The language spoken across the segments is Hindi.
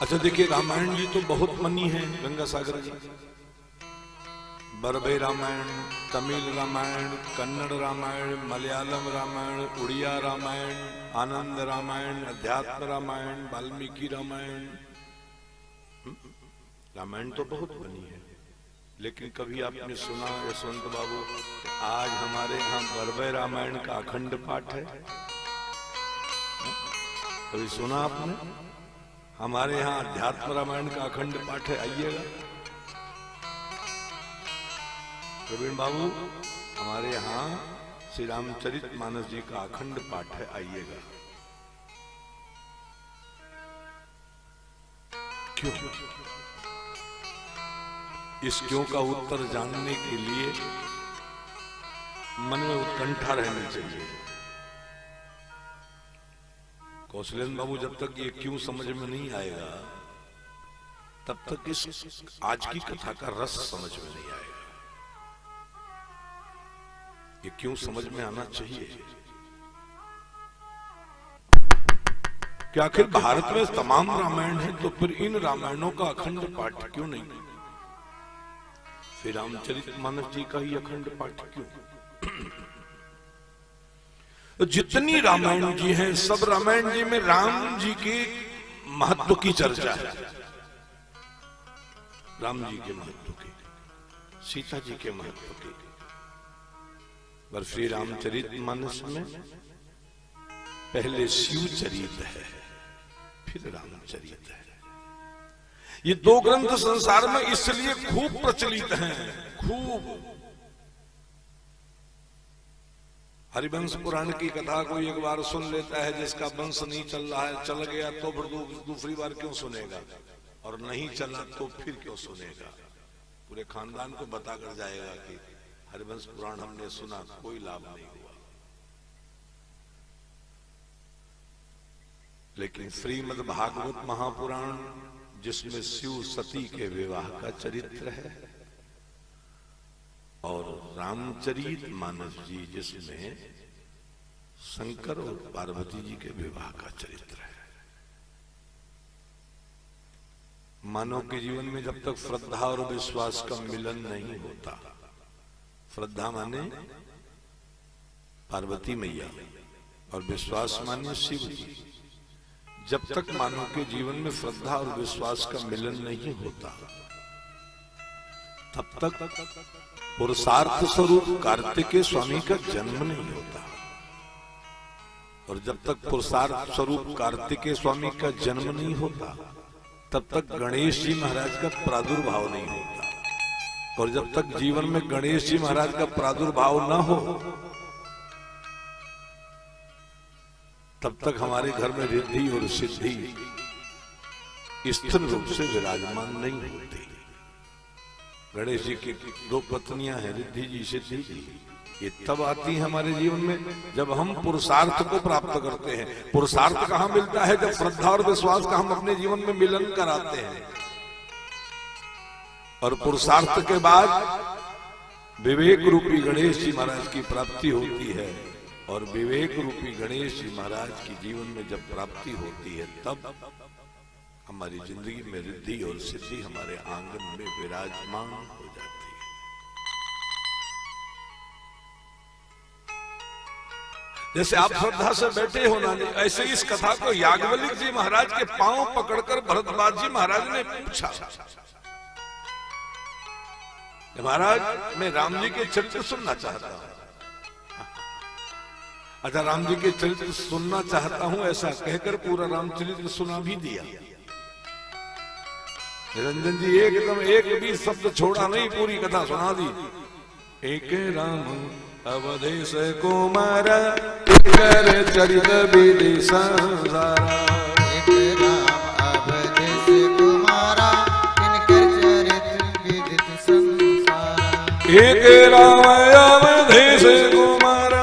अच्छा देखिए, रामायण जी तो बहुत बनी है, गंगा सागर जी। बरबे रामायण, तमिल रामायण, कन्नड़ रामायण, मलयालम रामायण, उड़िया रामायण, आनंद रामायण, अध्यात्म रामायण, वाल्मीकि रामायण। रामायण तो बहुत बनी है, लेकिन कभी आपने सुना यशवंत बाबू, आज हमारे यहाँ बरबे रामायण का अखंड पाठ है? कभी सुना आपने? हमारे यहाँ अध्यात्म रामायण का अखंड पाठ है, आइएगा। प्रवीण बाबू, हमारे यहाँ श्री रामचरित मानस जी का अखंड पाठ है, आइएगा। क्यों? इस क्यों का उत्तर जानने के लिए मन में उत्कंठा रहनी चाहिए। कौशलेंद्र बाबू, जब तक ये क्यों समझ में नहीं आएगा, तब तक इस आज की कथा का रस समझ में नहीं आएगा। ये क्यों समझ में आना चाहिए कि आखिर भारत में तमाम रामायण है, तो फिर इन रामायणों का अखंड पाठ क्यों नहीं? फिर रामचरित मानस जी का ही अखंड पाठ क्यों? जितनी रामायण जी हैं, सब रामायण जी में राम जी के महत्व की चर्चा है। राम जी के महत्व की, सीता जी के महत्व की। पर श्री रामचरित मानस में पहले शिव चरित है, फिर रामचरित है। ये दो ग्रंथ संसार में इसलिए खूब प्रचलित हैं, खूब। हरिवंश पुराण की कथा को एक बार सुन लेता है, जिसका वंश नहीं चल रहा है, चल गया तो फिर दूसरी बार क्यों सुनेगा, और नहीं चला तो फिर क्यों सुनेगा? पूरे खानदान को बताकर जाएगा कि हरिवंश पुराण हमने सुना, कोई लाभ नहीं हुआ। लेकिन श्रीमद् भागवत महापुराण, जिसमें शिव सती के विवाह का चरित्र है, और रामचरित मानस जी जिसमें शंकर और पार्वती जी के विवाह का चरित्र है। मानव के जीवन में जब तक श्रद्धा और विश्वास का मिलन नहीं होता, श्रद्धा माने पार्वती मैया और विश्वास माने शिव जी, जब तक मानव के जीवन में श्रद्धा और विश्वास का मिलन नहीं होता, तब तक पुरुषार्थ स्वरूप कार्तिकेय स्वामी का जन्म नहीं होता। और जब तक पुरुषार्थ स्वरूप कार्तिकेय स्वामी का जन्म नहीं होता, तब तक गणेश जी महाराज का प्रादुर्भाव नहीं होता। और जब तक जीवन में गणेश जी महाराज का प्रादुर्भाव न हो, तब तक हमारे घर में रिद्धि और सिद्धि स्थिर रूप से विराजमान नहीं होती। गणेश जी की दो पत्नियां हैं, रिद्धि जी, सिद्धि जी। ये तब आती है हमारे जीवन में जब हम पुरुषार्थ को प्राप्त करते हैं। पुरुषार्थ कहाँ मिलता है? जब श्रद्धा और विश्वास का हम अपने जीवन में मिलन कराते हैं। और पुरुषार्थ के बाद विवेक रूपी गणेश जी महाराज की प्राप्ति होती है। और विवेक रूपी गणेश जी महाराज की जीवन में जब प्राप्ति होती है, तब हमारी जिंदगी में रिद्धि और सिद्धि हमारे आंगन में विराजमान हो जाती है। जैसे आप श्रद्धा से बैठे हो ना, ऐसे इस कथा को याज्ञवल्क्य जी महाराज के पांव पकड़कर भरद्वाज जी महाराज ने पूछा, महाराज मैं राम जी के चरित्र सुनना चाहता हूं। अच्छा, राम जी के चरित्र सुनना चाहता हूं, ऐसा कहकर पूरा रामचरित्र सुना भी दिया। निरंजन जी एकदम एक भी शब्द छोड़ा नहीं, पूरी कथा सुना दी। एक राम अवधेश कुमार, कर चरित विधि संसारा। एक राम अवधेश कुमारा, इनकर चरित विधि संसारा। एक राम अवधेश कुमार,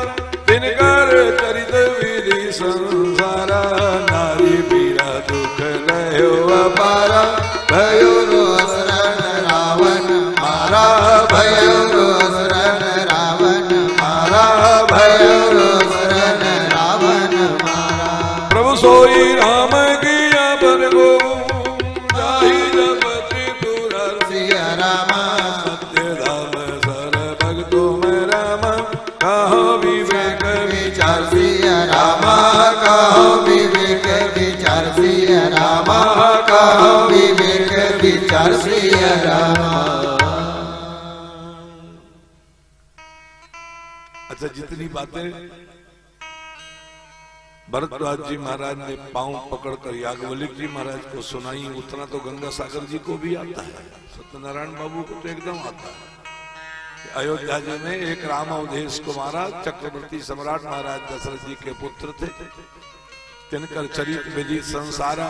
तिनकर चरित विधि संसारा। नारी पीरा दुख गयो अपारा, भयो असुरन रावण मारा, भयो असुरन रावण मारा, भयो असुरन रावण मारा। प्रभु सोई राम किया पर गो, राम कहो विवेक विचार सिया राम कहो विवेक विचार सिया राम। अच्छा, जितनी बातें भरद्वाज जी महाराज ने पांव पकड़कर याज्ञवल्क्य जी महाराज को सुनाई, उतना तो गंगा सागर जी को भी आता है, सत्यनारायण बाबू को तो एकदम आता है। अयोध्या जी में एक राम अवधेश को मारा, चक्रवर्ती सम्राट महाराज दशरथ जी के पुत्र थे, तिनकर चरित विदित संसारा,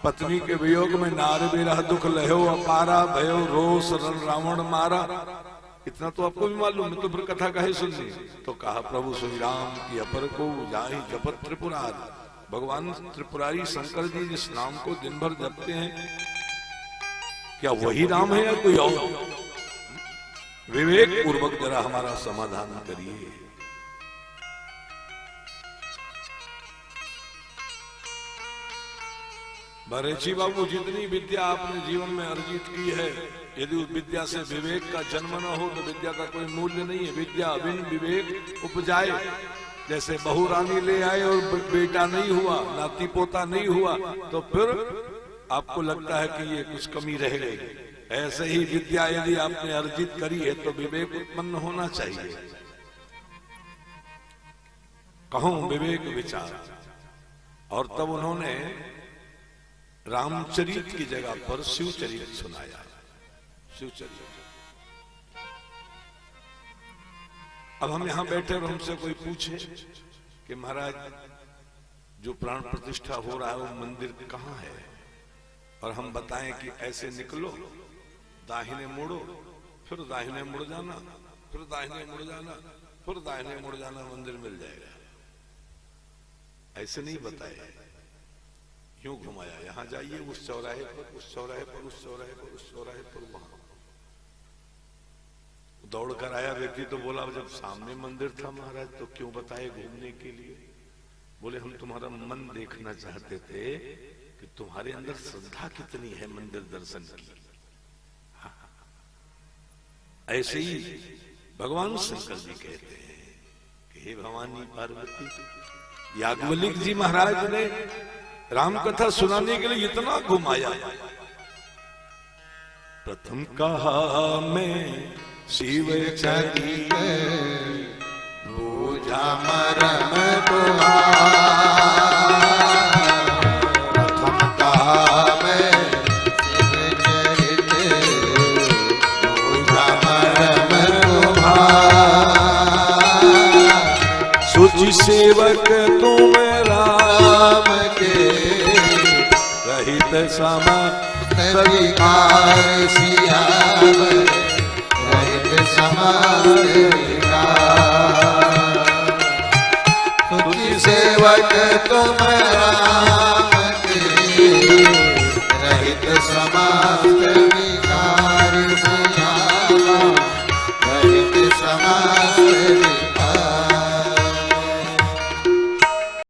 पत्नी के वियोग में नार बिरह दुख लहो अपारा, भयो रोष रण रावण मारा। इतना तो आपको भी मालूम है, तो फिर कथा कहे सुननी। तो कहा प्रभु श्री राम की अपर को जाहि जपत त्रिपुरार। भगवान त्रिपुरारी शंकर जी जिस नाम को दिन भर जपते हैं, क्या वही राम है या कोई और? विवेक पूर्वक जरा हमारा समाधान करिए। बरेची बाबू, जितनी विद्या आपने जीवन में अर्जित की है, यदि उस विद्या से विवेक का जन्म न हो तो विद्या का कोई मूल्य नहीं है। विद्या बिन विवेक उपजाए, जैसे बहू रानी ले आए और बेटा नहीं हुआ, नाती पोता नहीं हुआ, तो फिर आपको लगता है कि ये कुछ कमी रह गई। ऐसे ही विद्या यदि आपने अर्जित करी है तो विवेक उत्पन्न होना चाहिए। कहूं विवेक विचार। और तब उन्होंने रामचरित की जगह पर शिवचरित सुनाया। शिवचरित। अब हम यहां बैठे और हमसे कोई पूछे कि महाराज जो प्राण प्रतिष्ठा हो रहा है वो मंदिर कहां है, और हम बताएं कि ऐसे निकलो, दाहिने मुड़ो, फिर दाहिने मुड़ जाना, फिर दाहिने मुड़ जाना, फिर दाहिने मुड़ जाना, मंदिर मिल जाएगा। ऐसे नहीं बताए, क्यों घुमाया? यहां जाइए, उस चौराहे पर, उस चौराहे पर, उस चौराहे पर, उस चौराहे पर, वहां दौड़ कर आया व्यक्ति तो बोला जब सामने मंदिर था महाराज तो क्यों बताए घूमने के लिए? बोले हम तुम्हारा मन देखना चाहते थे कि तुम्हारे अंदर श्रद्धा कितनी है मंदिर दर्शन की। ऐसे ही भगवान शंकर जी कहते हैं कि हे भवानी पार्वती, याज्ञवल्क्य जी महाराज ने राम कथा सुनाने के लिए इतना घुमाया। प्रथम कहा मैं शिव चरित, बूझा मरम तुम्हारा। प्रथम कहा मैं शिव चरित, बूझा मरम तुम्हारा। सुचि सेवक तुम राम के रहित समा विकार सियावर, रहित समान विकार। तुझी सेवक तुम राम के, रहित समान